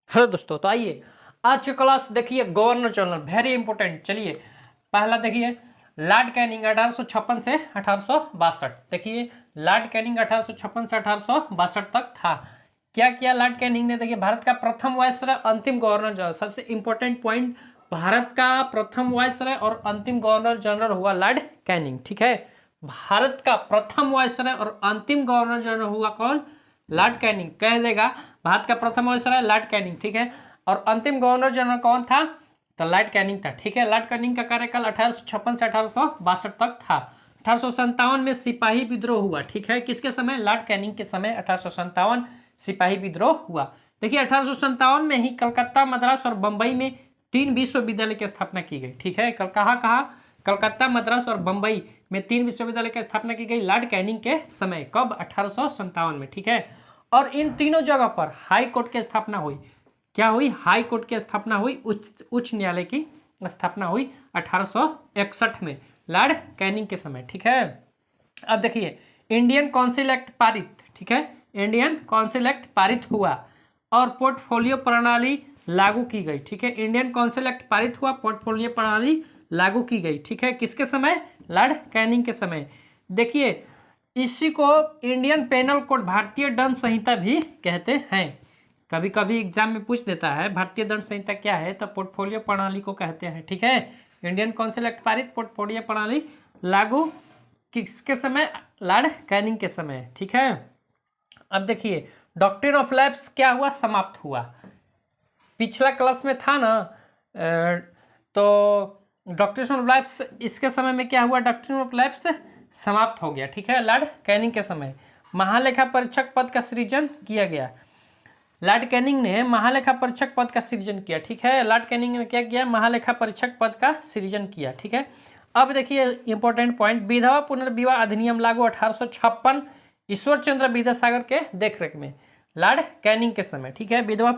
Hello दोस्तों, तो आइए आज की क्लास देखिए गवर्नर जनरल, वेरी इंपॉर्टेंट। चलिए पहला देखिए लॉर्ड कैनिंग 1856 से 1862। देखिए लॉर्ड कैनिंग 1856 से 1862 तक था। क्या किया लॉर्ड कैनिंग ने? देखिए भारत का प्रथम वायसराय, अंतिम गवर्नर जनरल। सबसे इंपॉर्टेंट पॉइंट, भारत का प्रथम वायसराय और अंतिम गवर्नर जनरल हुआ लॉर्ड कैनिंग। ठीक है, भारत का प्रथम वायसराय और अंतिम गवर्नर जनरल हुआ कौन? Lord Canning. कह देगा भारत का प्रथम वायसराय लॉर्ड कैनिंग। ठीक है, और अंतिम गवर्नर जनरल कौन था? तो लॉर्ड कैनिंग था। ठीक है, लॉर्ड कैनिंग का कार्यकाल 1856 से 1862 तक था। 1857 में सिपाही विद्रोह हुआ। ठीक है, किसके समय? लॉर्ड कैनिंग के समय 1857 सिपाही विद्रोह हुआ। देखिए 1857 में ही कलकत्ता, मद्रास और बंबई में 3 विश्वविद्यालय की स्थापना की गई। ठीक है, कहाँ कलकत्ता, मद्रास और बंबई में 3 विश्वविद्यालय की स्थापना की गई लॉर्ड कैनिंग के समय। कब? 1857 में। ठीक है, और इन तीनों जगह पर हाई कोर्ट की स्थापना हुई। क्या हुई? हाई कोर्ट की स्थापना हुई, उच्च न्यायालय की स्थापना हुई 1861 में लॉर्ड कैनिंग के समय। ठीक है, अब देखिए इंडियन काउंसिल एक्ट पारित। ठीक है, इंडियन काउंसिल एक्ट पारित हुआ और पोर्टफोलियो प्रणाली लागू की गई। ठीक है, इंडियन काउंसिल एक्ट पारित हुआ, पोर्टफोलियो प्रणाली लागू की गई। ठीक है, किसके समय? लॉर्ड कैनिंग के समय। देखिए इसी को इंडियन पेनल कोड, भारतीय दंड संहिता भी कहते हैं। कभी कभी एग्जाम में पूछ देता है भारतीय दंड संहिता क्या है, तो पोर्टफोलियो प्रणाली को कहते हैं। ठीक है, इंडियन काउंसिल एक्ट पारित, पोर्टफोलियो प्रणाली लागू किसके समय? लॉर्ड कैनिंग के समय। ठीक है, अब देखिए डॉक्ट्रिन ऑफ लैप्स क्या हुआ? समाप्त हुआ। पिछला क्लास में था ना, तो डॉक्ट्रिन ऑफ लैप्स इसके समय में क्या हुआ? डॉक्ट्रिन ऑफ लैप्स समाप्त हो गया। ठीक है, लॉर्ड कैनिंग के समय महालेखा परीक्षक पद का सृजन किया गया। लॉर्ड कैनिंग ने महालेखा परीक्षक पद का सृजन किया। ठीक है, लॉर्ड कैनिंग ने क्या किया? महालेखा परीक्षक पद का सृजन किया। ठीक है, अब देखिए इंपॉर्टेंट पॉइंट, विधवा पुनर्विवाह अधिनियम लागू 1856 ईश्वर चंद्र विद्यासागर के देखरेख में लॉर्ड कैनिंग के समय। ठीक है, विधवा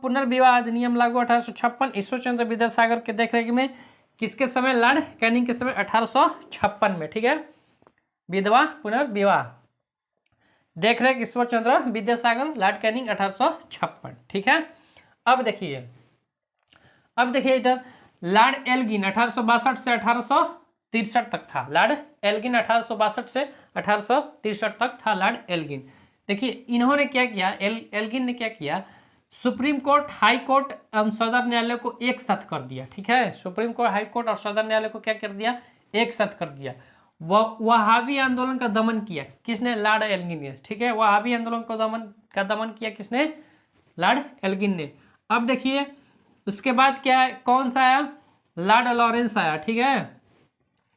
पुनर्विवाह अधिनियम लागू 1856 ईश्वर चंद्र विद्यासागर के देखरेख में। किसके समय? लॉर्ड कैनिंग के समय 1856 में। ठीक है, विधवा पुनर्विवाह देखरेख ईश्वर चंद्र विद्यासागर, लॉर्ड कैनिंग 1856। ठीक है, अब देखिए इधर लॉर्ड एल्गिन 1862 से 1863 तक था। लॉर्ड एल्गिन 1862 से 1863 तक था लॉर्ड एल्गिन। देखिए इन्होंने क्या किया? एल्गिन ने क्या किया? सुप्रीम कोर्ट, हाई कोर्ट एवं सदर न्यायालय को एक साथ कर दिया। ठीक है, सुप्रीम कोर्ट, हाई कोर्ट और सदर न्यायालय को क्या कर दिया? एक साथ कर दिया। वहाबी आंदोलन का दमन किया। किसने? लॉर्ड एल्गिन ने। ठीक है, वहाबी आंदोलन को दमन किया किसने? लॉर्ड एल्गिन ने। अब देखिए उसके बाद क्या है? कौन सा आया? लॉर्ड लॉरेंस आया। ठीक है,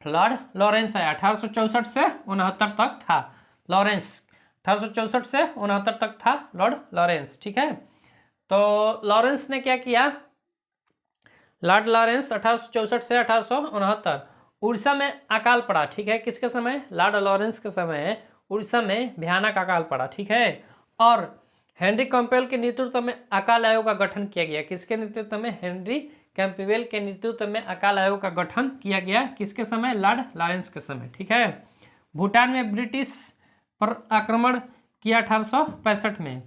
लॉर्ड लॉरेंस आया, 1864 से 69 तक था। लॉरेंस 1864 से 69 तक था लॉर्ड लॉरेंस। ठीक है, तो लॉरेंस ने क्या किया? लॉर्ड लॉरेंस 1864 से 1869 उड़ीसा में अकाल पड़ा। ठीक है, किसके समय? लॉर्ड लॉरेंस के समय उड़ीसा में भयानक अकाल पड़ा। ठीक है, और हेनरी कैंपबेल के नेतृत्व में अकाल आयोग का गठन किया गया। किसके नेतृत्व में? हेनरी कैंपबेल के नेतृत्व में अकाल आयोग का गठन किया गया। किसके समय? लॉर्ड लॉरेंस के समय। ठीक है, भूटान में ब्रिटिश पर आक्रमण किया 1865 में।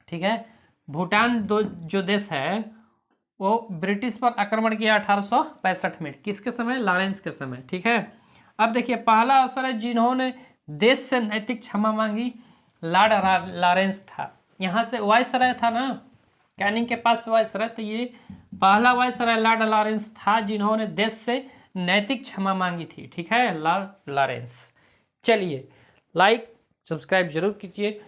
ठीक है, भूटान जो देश है वो ब्रिटिश पर आक्रमण किया 1865 में। किसके समय? लॉरेंस के समय। ठीक है, अब देखिए पहला अवसर है जिन्होंने देश से नैतिक क्षमा मांगी, लॉर्ड लॉरेंस था। यहाँ से वायसराय था ना, कैनिंग के पास वायसराय, तो ये पहला वायसराय लॉर्ड लॉरेंस था जिन्होंने देश से नैतिक क्षमा मांगी थी। ठीक है, लॉर्ड लॉरेंस। चलिए लाइक सब्सक्राइब जरूर कीजिए।